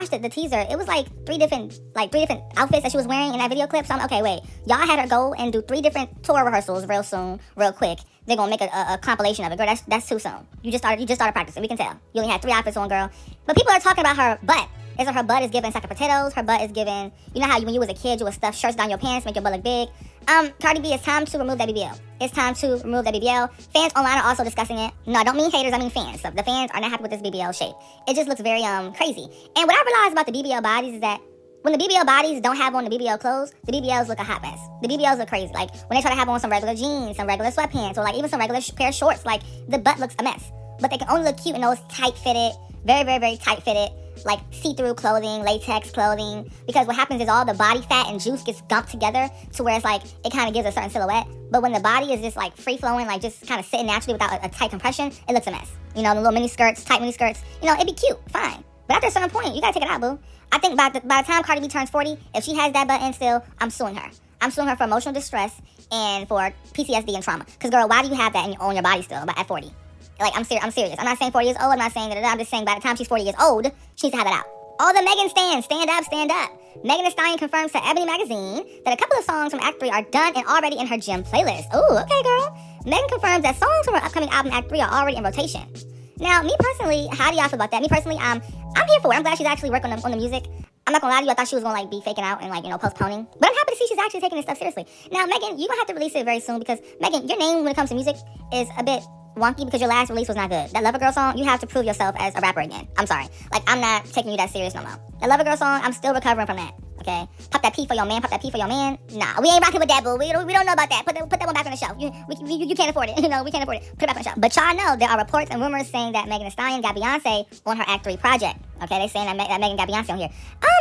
the teaser, it was like three different outfits that she was wearing in that video clip. So I'm okay, wait, y'all had her go and do 3 different tour rehearsals real soon, real quick. They're gonna make a compilation of it. Girl, that's too soon. You just started practicing. We can tell. You only had 3 outfits on, girl. But people are talking about her butt. Is her butt is giving a sack of potatoes? Her butt is giving, you know how when you was a kid you would stuff shirts down your pants, make your butt look big. Cardi B, it's time to remove that BBL. It's time to remove that BBL. Fans online are also discussing it. No, I don't mean haters, I mean fans. So the fans are not happy with this BBL shape. It just looks very crazy. And what I realized about the BBL bodies is that when the BBL bodies don't have on the BBL clothes, the BBLs look a hot mess. The BBLs look crazy. Like when they try to have on some regular jeans, some regular sweatpants, or like even some regular pair of shorts, like the butt looks a mess. But they can only look cute in those tight-fitted, very, very, very tight-fitted, like see-through clothing, latex clothing, because what happens is all the body fat and juice gets dumped together to where it's like it kind of gives a certain silhouette. But when the body is just like free-flowing, like just kind of sitting naturally without a tight compression, it looks a mess. You know, the little mini skirts, tight mini skirts, you know, it'd be cute, fine. But after a certain point, you gotta take it out, boo. I think by the time Cardi B turns 40, if she has that butt in still, I'm suing her. I'm suing her for emotional distress and for PTSD and trauma. Because girl, why do you have that on your body still at 40? Like, I'm serious. I'm not saying 40 years old. I'm not saying that. I'm just saying by the time she's 40 years old, she needs to have that out. All the Megan stands, stand up. Megan Thee Stallion confirms to Ebony Magazine that a couple of songs from Act 3 are done and already in her gym playlist. Ooh, okay, girl. Megan confirms that songs from her upcoming album Act 3 are already in rotation. Now, me personally, how do y'all feel about that? Me personally, I'm here for it. I'm glad she's actually working on the music. I'm not gonna lie to you, I thought she was gonna like be faking out and like, you know, postponing. But I'm happy to see she's actually taking this stuff seriously. Now, Megan, you're gonna have to release it very soon because, Megan, your name when it comes to music is a bit wonky because your last release was not good. That Lover Girl song, you have to prove yourself as a rapper again. I'm sorry. Like, I'm not taking you that serious no more. That Lover Girl song, I'm still recovering from that. Okay? Pop that P for your man, Nah, we ain't rocking with that, boo. We don't know about that. Put that one back on the shelf. You can't afford it. You know, we can't afford it. Put it back on the shelf. But y'all know there are reports and rumors saying that Megan Thee Stallion got Beyonce on her Act 3 project. Okay? They saying that Megan got Beyonce on here.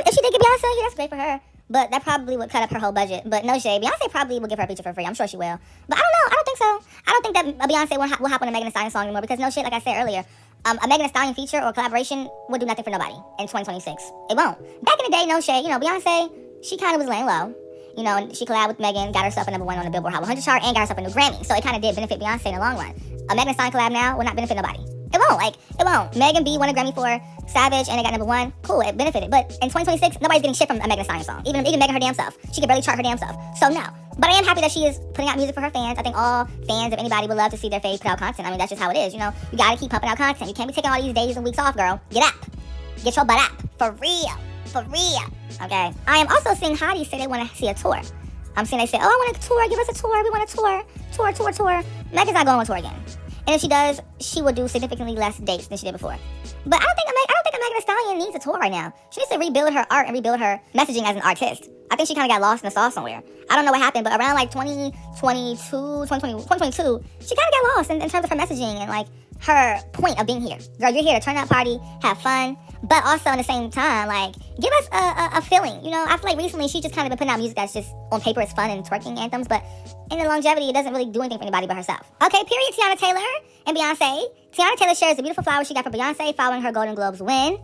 If she did get Beyonce on here, that's great for her. But that probably would cut up her whole budget. But no shade. Beyonce probably will give her a feature for free. I'm sure she will. But I don't know. I don't think so. I don't think that Beyonce will hop on a Megan Thee Stallion song anymore because no shit, like I said earlier, a Megan Thee Stallion feature or collaboration would do nothing for nobody in 2026. It won't. Back in the day, no shade. You know, Beyonce, she kind of was laying low. You know, and she collabed with Megan, got herself a #1 on the Billboard Hot 100 chart, and got herself a new Grammy. So it kind of did benefit Beyonce in the long run. A Megan Thee Stallion collab now will not benefit nobody. It won't. Megan B won a Grammy for Savage, and they got #1. Cool, it benefited. But in 2026, nobody's getting shit from a Megan Thee Stallion song. Even Megan her damn self. She could barely chart her damn self. So no. But I am happy that she is putting out music for her fans. I think all fans of anybody would love to see their fave put out content. I mean, that's just how it is. You know, you gotta keep pumping out content. You can't be taking all these days and weeks off, girl. Get up. Get your butt up. For real. Okay. I am also seeing hotties say they want to see a tour. I'm seeing they say, oh, I want a tour. Give us a tour. We want a tour. Tour. Megan's not going on tour again. And if she does, she will do significantly less dates than she did before. But I don't think a Megan Thee Stallion needs a tour right now. She needs to rebuild her art and rebuild her messaging as an artist. I think she kind of got lost in the sauce somewhere. I don't know what happened, but around like 2022, she kind of got lost in terms of her messaging and like her point of being here. Girl, you're here to turn up, party, have fun, but also at the same time, like, give us a feeling. You know, I feel like recently she's just kind of been putting out music that's just on paper it's fun and twerking anthems, but in the longevity, it doesn't really do anything for anybody but herself. Okay, period. Tiana Taylor and Beyonce. Tiana Taylor shares the beautiful flowers she got for Beyonce following her Golden Globes win.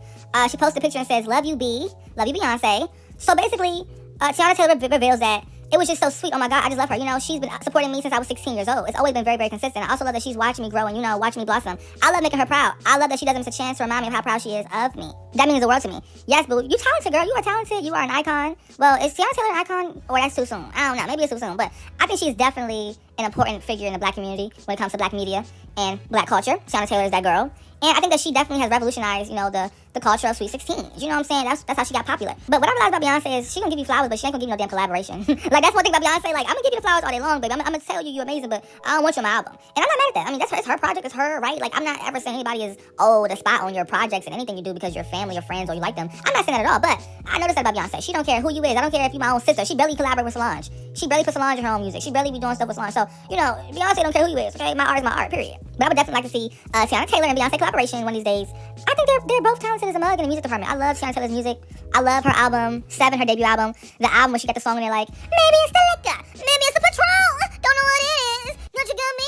She posted a picture and says, love you, B. Love you, Beyonce. So basically, Tiana Taylor reveals that it was just so sweet. Oh my God, I just love her. You know, she's been supporting me since I was 16 years old. It's always been very, very consistent. I also love that she's watching me grow and, you know, watching me blossom. I love making her proud. I love that she doesn't miss a chance to remind me of how proud she is of me. That means the world to me. Yes, boo, you talented, girl. You are talented. You are an icon. Well, is Tiana Taylor an icon? Or that's too soon? I don't know. Maybe it's too soon. But I think she's definitely an important figure in the black community when it comes to black media and black culture. Tiana Taylor is that girl. And I think that she definitely has revolutionized, you know, the culture of Sweet 16. You know what I'm saying? That's how she got popular. But what I realized about Beyonce is she gonna give you flowers, but she ain't gonna give you no damn collaboration. Like, that's one thing about Beyonce. Like, I'm gonna give you the flowers all day long, baby. I'm gonna tell you you're amazing, but I don't want you on my album. And I'm not mad at that. I mean, it's her project. It's her, right? Like, I'm not ever saying anybody is owed a spot on your projects and anything you do because you're family or friends or you like them. I'm not saying that at all. But I noticed that about Beyonce. She don't care who you is. I don't care if you're my own sister. She barely collaborate with Solange. She barely put Solange in her own music. She barely be doing stuff with Solange. So, you know, Beyonce don't care who you is, okay? My art is my art, period. But I would definitely like to see Tiana Taylor and Beyonce collaboration one of these days. I think they're both talented as a mug in the music department. I love Tiana Taylor's music. I love her album, 7, her debut album. The album where she got the song in there like, maybe it's the liquor, maybe it's the Patron, don't know what it is, don't you got me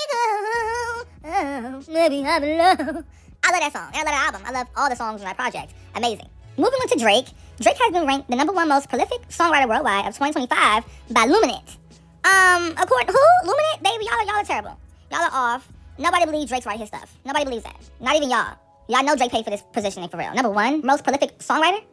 go, maybe I'm in love. I love that song, and I love that album. I love all the songs in that project. Amazing. Moving on to Drake. Drake has been ranked the #1 most prolific songwriter worldwide of 2025 by Luminate. According who? Luminate? Baby, y'all are terrible. Y'all are off. Nobody believes Drake's write his stuff. Nobody believes that. Not even y'all. Y'all know Drake paid for this positioning for real. #1 most prolific songwriter?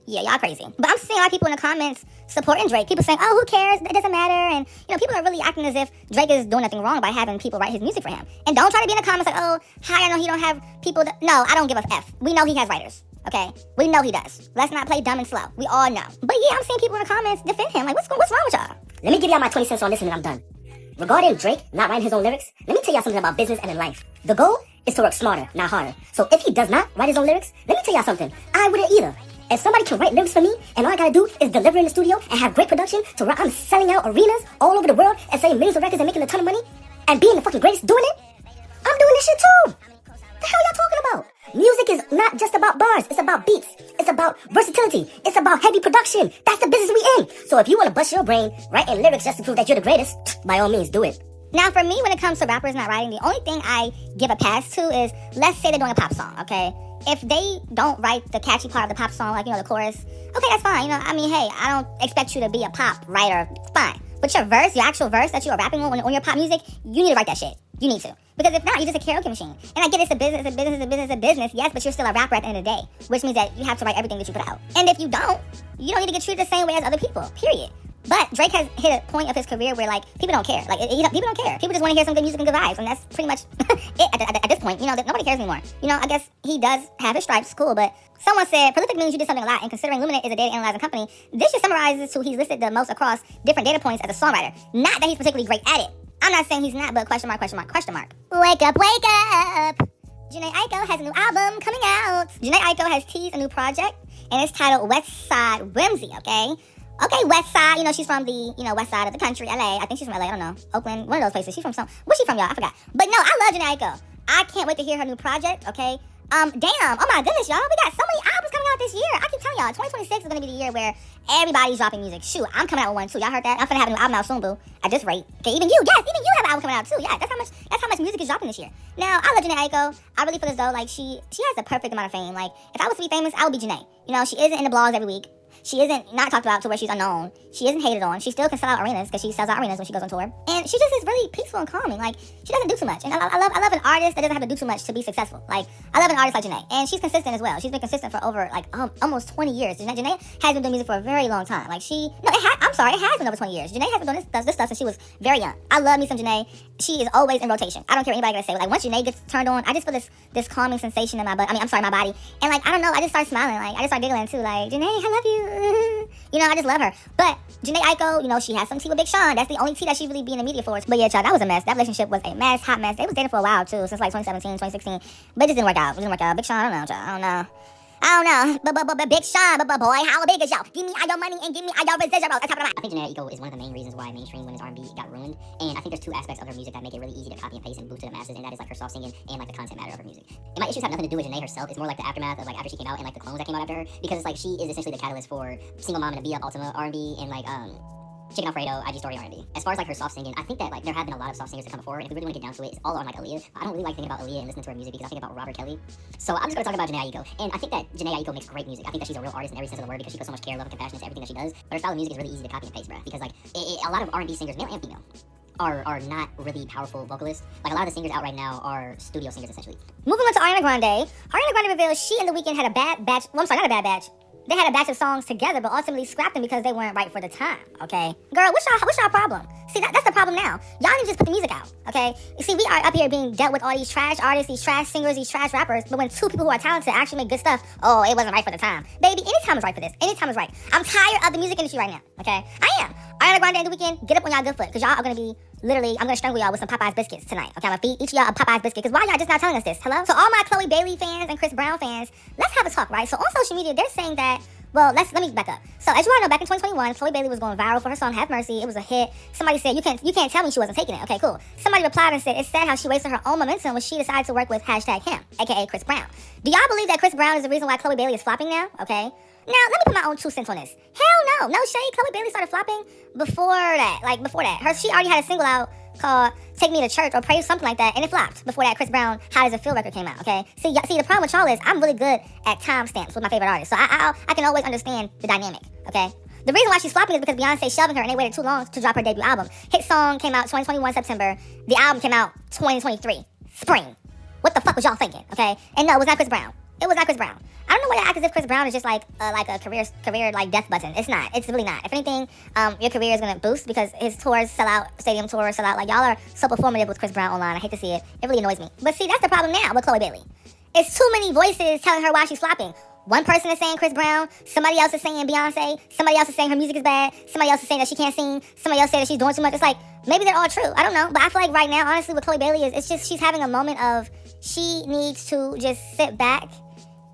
Yeah, y'all crazy. But I'm seeing a lot of people in the comments supporting Drake. People saying, oh, who cares? It doesn't matter. And, people are really acting as if Drake is doing nothing wrong by having people write his music for him. And don't try to be in the comments like, oh, how I know he don't have people that... No, I don't give a F. We know he has writers, okay? We know he does. Let's not play dumb and slow. We all know. But yeah, I'm seeing people in the comments defend him. Like, what's wrong with y'all? Let me give y'all my 20 cents on this and then I'm done. Regarding Drake not writing his own lyrics, let me tell y'all something about business and in life. The goal is to work smarter, not harder. So if he does not write his own lyrics, let me tell y'all something. I wouldn't either. If somebody can write lyrics for me, and all I gotta do is deliver in the studio and have great production to where I'm selling out arenas all over the world and selling millions of records and making a ton of money, and being the fucking greatest doing it, I'm doing this shit too. The hell y'all talking about? Music is not just about bars. It's about beats. It's about versatility. It's about heavy production. That's the business we in. So if you want to bust your brain writing lyrics just to prove that you're the greatest, by all means, do it. Now, for me, when it comes to rappers not writing, the only thing I give a pass to is, let's say they're doing a pop song, okay? If they don't write the catchy part of the pop song, like, the chorus, okay, that's fine. Hey, I don't expect you to be a pop writer, fine. But your verse, your actual verse that you are rapping on your pop music, you need to write that shit. You need to. Because if not, you're just a karaoke machine. And I get it's a business, yes, but you're still a rapper at the end of the day, which means that you have to write everything that you put out. And if you don't need to get treated the same way as other people, period. But Drake has hit a point of his career where, people don't care. People don't care. People just want to hear some good music and good vibes, and that's pretty much it at this point. Nobody cares anymore. I guess he does have his stripes, cool, but someone said, prolific means you did something a lot, and considering Luminate is a data analyzing company, this just summarizes who he's listed the most across different data points as a songwriter. Not that he's particularly great at it. I'm not saying he's not, but question mark. Wake up. Jhené Aiko has a new album coming out. Jhené Aiko has teased a new project, and it's titled West Side Whimsy, okay? Okay, West Side, she's from the, west side of the country, LA. I think she's from LA, I don't know. Oakland, one of those places. She's from where's she from, y'all? I forgot. But no, I love Jhené Aiko. I can't wait to hear her new project, okay? Damn, oh my goodness, y'all. We got so many albums coming out this year. I keep telling y'all, 2026 is going to be the year where everybody's dropping music. Shoot, I'm coming out with one too. Y'all heard that? I'm finna have a new album out soon, boo. At this rate. Okay, even you have an album coming out too. Yeah, that's how much music is dropping this year. Now, I love Jhené Aiko. I really feel as though, she has the perfect amount of fame. If I was to be famous, I would be Jhené. She isn't in the blogs every week. She isn't not talked about to where she's unknown. She isn't hated on. She still can sell out arenas because she sells out arenas when she goes on tour. And she just is really peaceful and calming. She doesn't do too much. And I love an artist that doesn't have to do too much to be successful. I love an artist like Jhené. And she's consistent as well. She's been consistent for over almost 20 years. Jhené has been doing music for a very long time. It has been over 20 years. Jhené has been doing this stuff since she was very young. I love me some Jhené. She is always in rotation. I don't care what anybody gonna say. Once Jhené gets turned on, I just feel this calming sensation in my butt. My body. And I don't know, I just start smiling. I just start giggling too. Jhené, I love you. I just love her. But Jhené Aiko, she has some tea with Big Sean. That's the only tea that she really be in the media for. But yeah, child, that was a mess. That relationship was a mess, hot mess. They was dating for a while too, since 2017, 2016. But it just didn't work out. Big Sean, I don't know, child. I don't know. But Big Sean, but boy, how big is y'all? Give me all your money and give me all your residuals. That's what I think Jhené Aiko is one of the main reasons why mainstream women's R&B got ruined. And I think there's two aspects of her music that make it really easy to copy and paste and boost to the masses, and that is her soft singing and the content matter of her music. And my issues have nothing to do with Jhené herself. It's more the aftermath of after she came out and the clones that came out after her, because it's she is essentially the catalyst for Single Mom and a Be Up Ultima R&B and Chicken Alfredo, IG Story R&B. As far as her soft singing, I think that there have been a lot of soft singers that come before, and if we really want to get down to it, it's all on Aaliyah. I don't really like thinking about Aaliyah and listening to her music because I think about Robert Kelly. So I'm just going to talk about Jhené Aiko. And I think that Jhené Aiko makes great music. I think that she's a real artist in every sense of the word because she puts so much care, love, and compassion into everything that she does. But her style of music is really easy to copy and paste, bruh. Because a lot of R&B singers, male and female, are not really powerful vocalists. A lot of the singers out right now are studio singers essentially. Moving on to Ariana Grande. Ariana Grande revealed she and The Weeknd had a bad batch. Well, I'm sorry, not a bad batch. They had a batch of songs together, but ultimately scrapped them because they weren't right for the time, okay? Girl, what's y'all problem? See, that's the problem now. Y'all need to just put the music out, okay? You see, we are up here being dealt with all these trash artists, these trash singers, these trash rappers, but when two people who are talented actually make good stuff, oh, it wasn't right for the time. Baby, any time is right for this. Any time is right. I'm tired of the music industry right now, okay? I am. Ariana Grande and The Weeknd, get up on y'all good foot, because y'all are going to be literally, I'm going to strangle y'all with some Popeye's biscuits tonight, okay? I'm going to feed each of y'all a Popeye's biscuit, because why y'all just not telling us this? Hello? So all my Chloe Bailey fans and Chris Brown fans, let's have a talk, right? So on social media, they're saying that, well, let me back up. So as you all know, back in 2021, Chloe Bailey was going viral for her song Have Mercy. It was a hit. Somebody said, you can't tell me she wasn't taking it. Okay, cool. Somebody replied and said, it's sad how she wasted her own momentum when she decided to work with #him, aka Chris Brown. Do y'all believe that Chris Brown is the reason why Chloe Bailey is flopping now? Okay. Now, let me put my own 2 cents on this. Hell no. No shade. Chloe Bailey started flopping before that. She already had a single out called Take Me to Church or Praise, something like that, and it flopped before that Chris Brown How Does It Feel record came out, okay? See, the problem with y'all is I'm really good at timestamps with my favorite artists, so I can always understand the dynamic, okay? The reason why she's flopping is because Beyonce shelving her and they waited too long to drop her debut album. Hit song came out 2021 September. The album came out 2023 spring. What the fuck was y'all thinking, okay? And no, it was not Chris Brown. It was not Chris Brown. I don't know why they act as if Chris Brown is just like a career like death button. It's not. It's really not. If anything, your career is gonna boost because his tours sell out, stadium tours sell out. Like y'all are so performative with Chris Brown online. I hate to see it. It really annoys me. But see, that's the problem now with Chloe Bailey. It's too many voices telling her why she's flopping. One person is saying Chris Brown, somebody else is saying Beyonce, somebody else is saying her music is bad, somebody else is saying that she can't sing, somebody else said that she's doing too much. It's like, maybe they're all true. I don't know. But I feel like right now, honestly, with Chloe Bailey, it's just she's having a moment of she needs to just sit back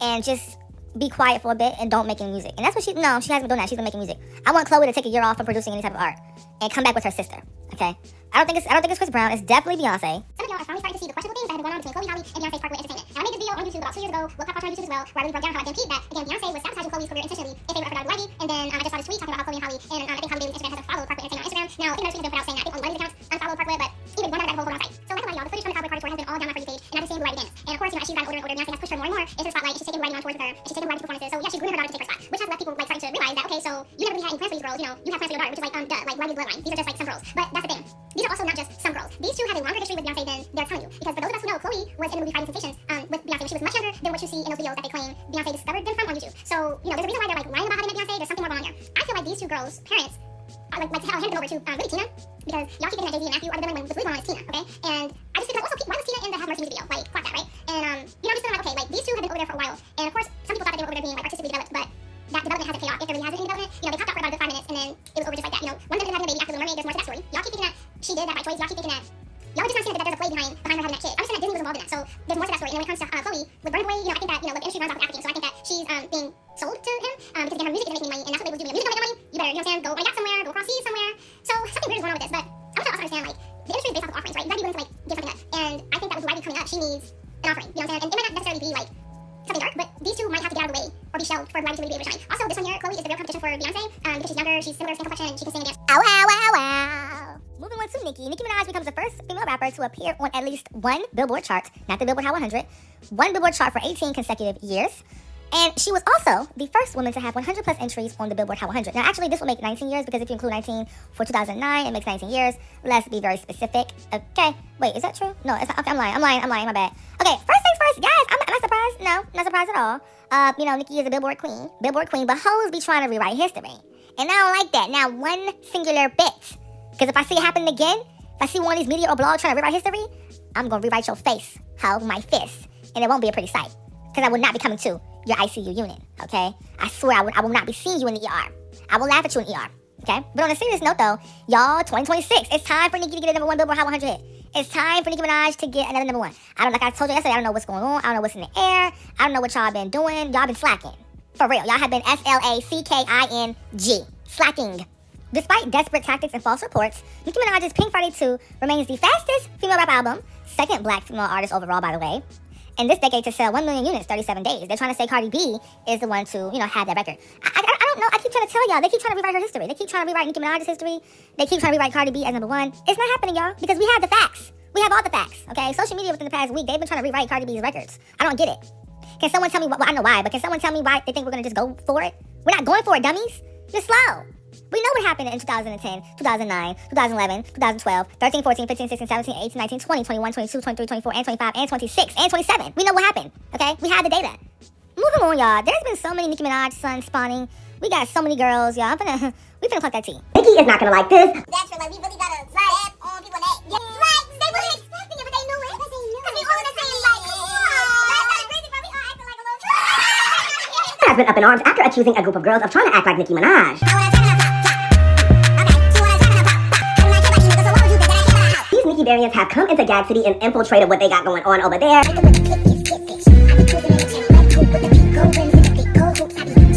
and just be quiet for a bit and don't make any music. And that's what she hasn't been doing that. She's been making music. I want Chloe to take a year off from producing any type of art and come back with her sister. Okay? I don't think it's Chris Brown. It's definitely Beyonce. Some of y'all are finally starting to see the questionable things that have been going on between Chloe, Halle, and Beyonce's Parkway Entertainment. Now, I made this video on YouTube about 2 years ago. We'll talk about it on YouTube as well, where I really broke down how I then peeped that, again, Beyonce was sabotaging Chloe's career intentionally in favor of her daughter Ivy. And then I just saw this tweet talking about how Chloe and Halle, and I think Halle Bailey's Instagram has followed Parkway Entertainment on Instagram. Now, I think another tweet has been put out saying that I think on Ivy's account unfollowed Parkway, but even one that whole photo on site. So like a lot of y'all, the footage from the Cowboy Cardi tour has been all down my For You page, and I've been seeing Blue Ivy dance. And of course, as she's gotten older and older, Beyonce has pushed her more and more into the spotlight, and she's taken Blue Ivy on tours with her, and she's taken Blue Ivy to performances. So yeah, she's grooming her daughter to take her spot, which has left people like starting to realize that, okay, so you never really had any plans for these girls, you have plans for your daughter, which is like, duh, like Blue Ivy's bloodline. These are just like some girls. But that's the thing. These are also not just some girls. These two have a longer history with Beyonce than they're telling you. Because for those of us who know, Chloe was in the movie Fighting Sensations with Beyonce when she was much younger than what you see in those videos that they claim Beyonce discovered them from on YouTube. So, there's a reason why they're like lying about how they met Beyonce. There's something more going on here. I feel like these two girls' parents are like I'll hand them over to really Tina, because y'all keep thinking that Jay-Z and Matthew are the villain when what's really going on is Tina, okay? And I just feel like also why was Tina in the Have Mercy music video? Like, clock that, right? And I'm just feeling like, okay, like these two have been over there for a while, and of course some people thought that they were over there being like artistically developed, but that development hasn't paid off if there really has been any development. They popped out for about a good 5 minutes and then it was over just like that. One of them having a baby after Little Mermaid, there's more to that story. Y'all keep thinking that she did that by choice. Y'all keep thinking that y'all are just not seeing that there's a play behind her having that kid. I'm just saying that Disney was involved in that, so there's more to that story. And then when it comes to Chloe with Burn Boy, I think that the industry runs off of African, so I think that she's being sold to him because again her music isn't making money, and that's what they was doing. Music don't make no money. You better, what I'm saying, go on a yacht somewhere, go across seas somewhere. So something weird is going on with this, but I want y'all to also understand like the industry is based off of offerings, right? You gotta be willing to like give something up, and I think that with Ivy coming up, she needs an offering. You know what I'm saying? And it might not necessarily be like something dark, but these two might have to get out of the way or be shelved for Ivy to really be able to shine. Also, this one here, Chloe is the real competition for Beyonce because she's younger, she's similar skin complexion, and she can sing and dance. Ow, ow, ow, ow. Moving on to Nicki. Nicki Minaj becomes the first female rapper to appear on at least one Billboard chart, not the Billboard Hot 100, one Billboard chart for 18 consecutive years. And she was also the first woman to have 100 plus entries on the Billboard Hot 100. Now, actually, this will make 19 years because if you include 19 for 2009, it makes 19 years. Let's be very specific. Okay. Wait, is that true? No, it's not. Okay, I'm lying. My bad. Okay, first things first, guys. I'm not surprised. No, not surprised at all. Nicki is a Billboard queen, but hoes be trying to rewrite history. And I don't like that. Now, one singular bit. Because if I see it happen again, if I see one of these media or blogs trying to rewrite history, I'm going to rewrite your face, hoe, my fist. And it won't be a pretty sight. Because I will not be coming to your ICU unit, okay? I swear I will not be seeing you in the ER. I will laugh at you in the ER, okay? But on a serious note, though, y'all, 2026, it's time for Nicki to get a #1 Billboard Hot 100 hit. It's time for Nicki Minaj to get another #1. Like I told you yesterday, I don't know what's going on. I don't know what's in the air. I don't know what y'all been doing. Y'all been slacking. For real. Y'all have been SLACKING. Slacking. Despite desperate tactics and false reports, Nicki Minaj's Pink Friday 2 remains the fastest female rap album, second black female artist overall, by the way, in this decade to sell 1 million units 37 days. They're trying to say Cardi B is the one to, have that record. I don't know. I keep trying to tell y'all. They keep trying to rewrite her history. They keep trying to rewrite Nicki Minaj's history. They keep trying to rewrite Cardi B as #1. It's not happening, y'all, because we have the facts. We have all the facts, okay? Social media within the past week, they've been trying to rewrite Cardi B's records. I don't get it. Can someone tell me, I know why, but can someone tell me why they think we're going to just go for it? We're not going for it, dummies. Just slow. We know what happened in 2010, 2009, 2011, 2012, 13, 14, 15, 16, 17, 18, 19, 20, 21, 22, 23, 24, and 25, and 26, and 27. We know what happened, okay? We have the data. Moving on, y'all. There's been so many Nicki Minaj sons spawning. We got so many girls, y'all. We finna clock that tea. Nicki is not gonna like this. That's true, like we really gotta slap on people's neck. Yeah. Right, they weren't expecting it, but they knew it. Because we all in the same like, that's not crazy, but we all acting like a little Has been up in arms after accusing a group of girls of trying to act like Nicki Minaj. These Nicki variants have come into Gag City and infiltrated what they got going on over there.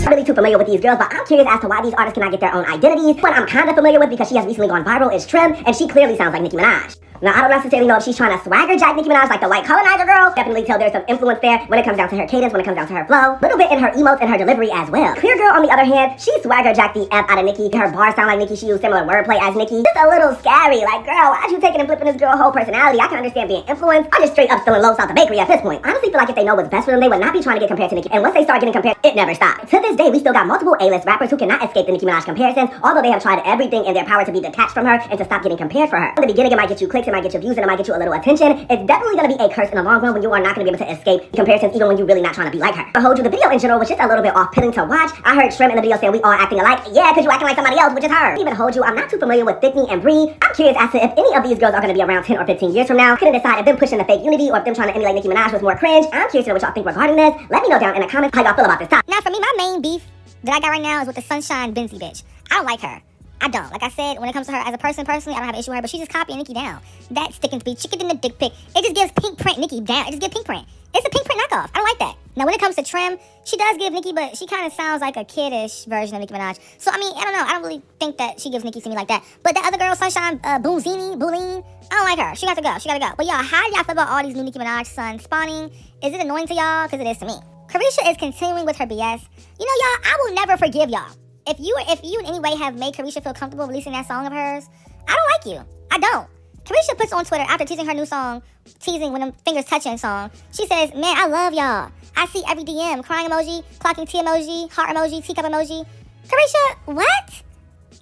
I'm really too familiar with these girls, but I'm curious as to why these artists cannot get their own identities. One I'm kind of familiar with because she has recently gone viral is Trim, and she clearly sounds like Nicki Minaj. Now, I don't necessarily know if she's trying to swagger jack Nicki Minaj like the white colonizer girl. Definitely tell there's some influence there when it comes down to her cadence, when it comes down to her flow. Little bit in her emotes and her delivery as well. Clear Girl, on the other hand, she swagger jacked the F out of Nicki. Her bars sound like Nicki. She used similar wordplay as Nicki. Just a little scary. Like, girl, why'd you taking and flipping this girl's whole personality? I can understand being influenced. I'm just straight up stealing loaves out the bakery at this point. I honestly feel like if they know what's best for them, they would not be trying to get compared to Nicki. And once they start getting compared, it never stops. To this day, we still got multiple A-list rappers who cannot escape the Nicki Minaj comparisons, although they have tried everything in their power to be detached from her and to stop getting compared for her. In the beginning, it might get you clicks it might get you views and it might get you a little attention. It's definitely going to be a curse in the long run when you are not going to be able to escape comparisons even when you're really not trying to be like her. I hold you, the video in general was just a little bit off-putting to watch. I heard Shrimp in the video saying we all acting alike. Yeah, because you acting like somebody else, which is her. Even hold you, I'm not too familiar with Thickney and Bree. I'm curious as to if any of these girls are going to be around 10 or 15 years from now. Couldn't decide if them pushing the fake unity or if them trying to emulate Nicki Minaj was more cringe. I'm curious to know what y'all think regarding this. Let me know down in the comments how y'all feel about this topic. Now, for me, my main beef that I got right now is with the Sunshine Benzie bitch. I don't like her. I don't. Like I said, when it comes to her as a person, personally, I don't have an issue with her, but she's just copying Nicki down. That sticking to be chicken in the dick pic. It just gives pink print Nicki down. It just gives pink print. It's a pink print knockoff. I don't like that. Now, when it comes to trim, she does give Nicki, but she kind of sounds like a kiddish version of Nicki Minaj. So, I mean, I don't know. I don't really think that she gives Nicki to me like that. But that other girl, Sunshine Boolene, I don't like her. She got to go. She got to go. But y'all, how do y'all feel about all these new Nicki Minaj sons spawning? Is it annoying to y'all? Because it is to me. Caresha is continuing with her BS. You know, y'all, I will never forgive y'all. If you in any way have made Caresha feel comfortable releasing that song of hers, I don't like you. I don't. Caresha puts on Twitter after teasing her new song, teasing when them fingers touching song. She says, man, I love y'all. I see every DM, crying emoji, clocking tea emoji, heart emoji, teacup emoji. Caresha, what?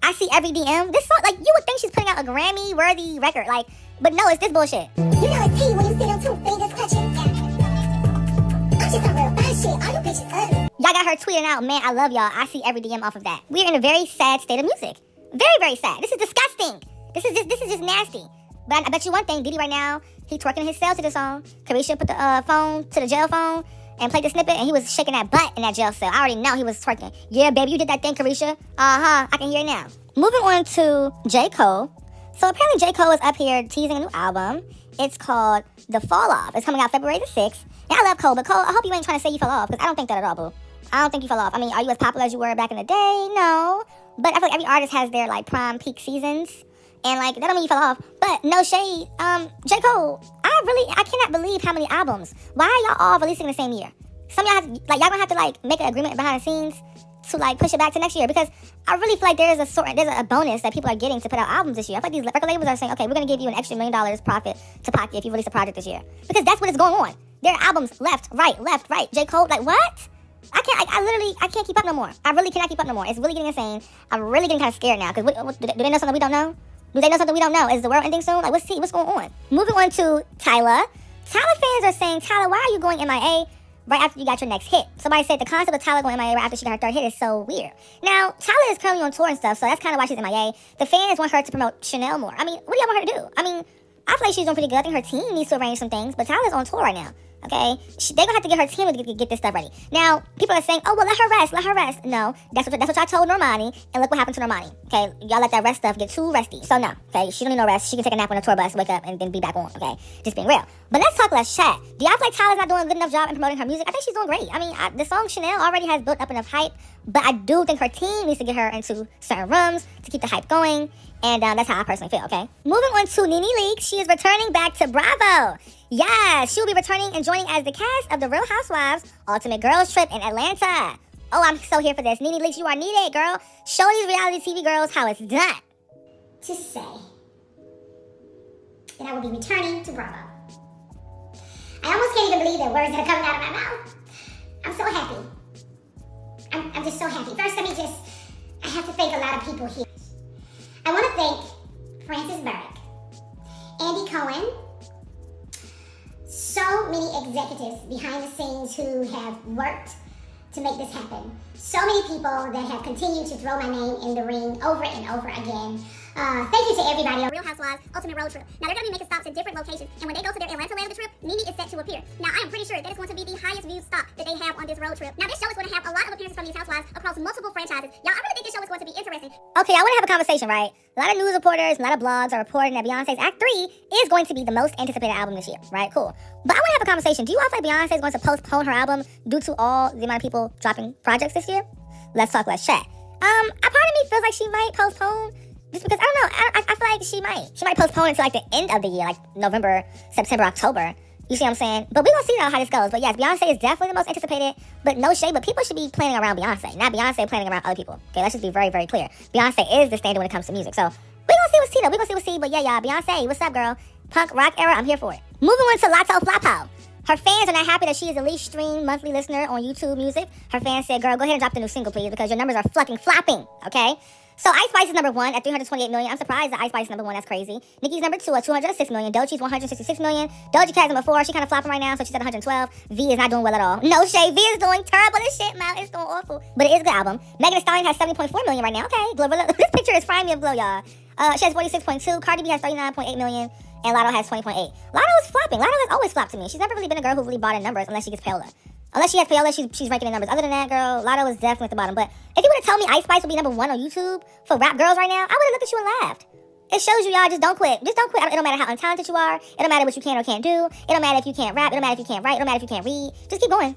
I see every DM? This song, like, you would think she's putting out a Grammy-worthy record, like, but no, it's this bullshit. You know it's tea when you see them two fingers clutching. I'm just a real bad shit. All you bitches ugly. Y'all got her tweeting out, man, I love y'all. I see every DM off of that. We're in a very sad state of music. Very, very sad. This is disgusting. This is just nasty. But I bet you one thing, Diddy right now, he twerking his cell to the song. Caresha put the phone to the jail phone and played the snippet, and he was shaking that butt in that jail cell. I already know he was twerking. Yeah, baby, you did that thing, Caresha. I can hear it now. Moving on to J. Cole. So apparently J. Cole is up here teasing a new album. It's called The Fall Off. It's coming out February the 6th. Yeah, I love Cole, but Cole, I hope you ain't trying to say you fell off, because I don't think that at all, boo. I don't think you fell off. I mean, are you as popular as you were back in the day? No. But I feel like every artist has their, like, prime peak seasons. And, like, that don't mean you fell off. But, no shade, J. Cole, I cannot believe how many albums. Why are y'all all releasing the same year? Some of y'all, y'all gonna have to, like, make an agreement behind the scenes to, like, push it back to next year. Because I really feel like there's a bonus that people are getting to put out albums this year. I feel like these record labels are saying, okay, we're gonna give you an extra $1 million profit to pocket if you release a project this year. Because that's what is going on. There are albums left, right. J. Cole, like, what? I can't keep up no more. I really cannot keep up no more. It's really getting insane. I'm really getting kind of scared now. Because do they know something we don't know? Do they know something we don't know? Is the world ending soon? Like, what's going on? Moving on to Tyler. Tyler fans are saying, Tyler, why are you going MIA right after you got your next hit? Somebody said the concept of Tyler going MIA right after she got her third hit is so weird. Now, Tyler is currently on tour and stuff, so that's kind of why she's MIA. The fans want her to promote Chanel more. I mean, what do y'all want her to do? I mean, I feel like she's doing pretty good. I think her team needs to arrange some things, but Tyler's on tour right now. Okay, they're gonna have to get her team to get this stuff ready. Now, people are saying, oh, well, let her rest. No, that's what y'all told Normani, and look what happened to Normani. Okay, y'all let that rest stuff get too resty. So no, okay, she don't need no rest. She can take a nap on the tour bus, wake up, and then be back on, okay? Just being real. But let's talk less chat. Do y'all feel like Tyler's not doing a good enough job in promoting her music? I think she's doing great. I mean, the song Chanel already has built up enough hype, but I do think her team needs to get her into certain rooms to keep the hype going, and that's how I personally feel, okay? Moving on to Nene Leakes, she is returning back to Bravo. Yes, she will be returning and joining as the cast of The Real Housewives Ultimate Girls Trip in Atlanta. Oh, I'm so here for this. Nene Leakes, you are needed, girl. Show these reality TV girls how it's done. To say that I will be returning to Bravo. I almost can't even believe the words that are coming out of my mouth. I'm so happy. I'm just so happy. First, I have to thank a lot of people here. I want to thank Francis Burke, Andy Cohen, so many executives behind the scenes who have worked to make this happen. So many people that have continued to throw my name in the ring over and over again. Thank you to everybody. Real Housewives Ultimate Road Trip. Now they're going to be making stops at different locations, and when they go to their Atlanta leg of the trip, Nene is set to appear. Now I am pretty sure that is going to be the highest viewed stop that they have on this road trip. Now this show is going to have a lot of appearances from these housewives across multiple franchises. Y'all, I really think this show is going to be interesting. Okay, I want to have a conversation, right? A lot of news reporters, a lot of blogs are reporting that Beyonce's Act 3 is going to be the most anticipated album this year, right? Cool. But I want to have a conversation. Do you all feel like Beyonce is going to postpone her album due to all the amount of people dropping projects this year? Let's talk, let's chat. A part of me feels like she might postpone. Just because, I don't know, I feel like she might. She might postpone it to, like, the end of the year, like November, September, October. You see what I'm saying? But we're going to see how this goes. But yes, Beyonce is definitely the most anticipated, but no shade, but people should be planning around Beyonce, not Beyonce planning around other people. Okay, let's just be very, very clear. Beyonce is the standard when it comes to music. So we're going to see what's Tina. We're going to see what's Tina. But yeah, y'all, Beyonce, what's up, girl? Punk rock era, I'm here for it. Moving on to Lotto Floppo. Her fans are not happy that she is the least streamed monthly listener on YouTube Music. Her fans said, girl, go ahead and drop the new single, please, because your numbers are fucking flopping, okay? So Ice Spice is number 1 at 328 million. I'm surprised that Ice Spice is number 1. That's crazy. Nicki's number 2 at 206 million. Doechie's 166 million. Doja Cat's number 4. She kind of flopping right now, so she's at 112. V is not doing well at all. No shade. V is doing terrible as shit, man. It's doing awful. But it is a good album. Megan Thee Stallion has 70.4 million right now. Okay, Glorilla. This picture is frying me of glow, y'all. She has 46.2. Cardi B has 39.8 million. And Lotto has 20.8. Lotto is flopping. Lotto has always flopped to me. She's never really been a girl who really bought in numbers unless she gets payola. Unless she has payola, she's ranking in numbers. Other than that, girl, Lotto is definitely at the bottom. But if you would have told me Ice Spice would be number 1 on YouTube for rap girls right now, I would have looked at you and laughed. It shows you, y'all, just don't quit. Just don't quit. It don't matter how untalented you are. It don't matter what you can or can't do. It don't matter if you can't rap. It don't matter if you can't write. It don't matter if you can't read. Just keep going.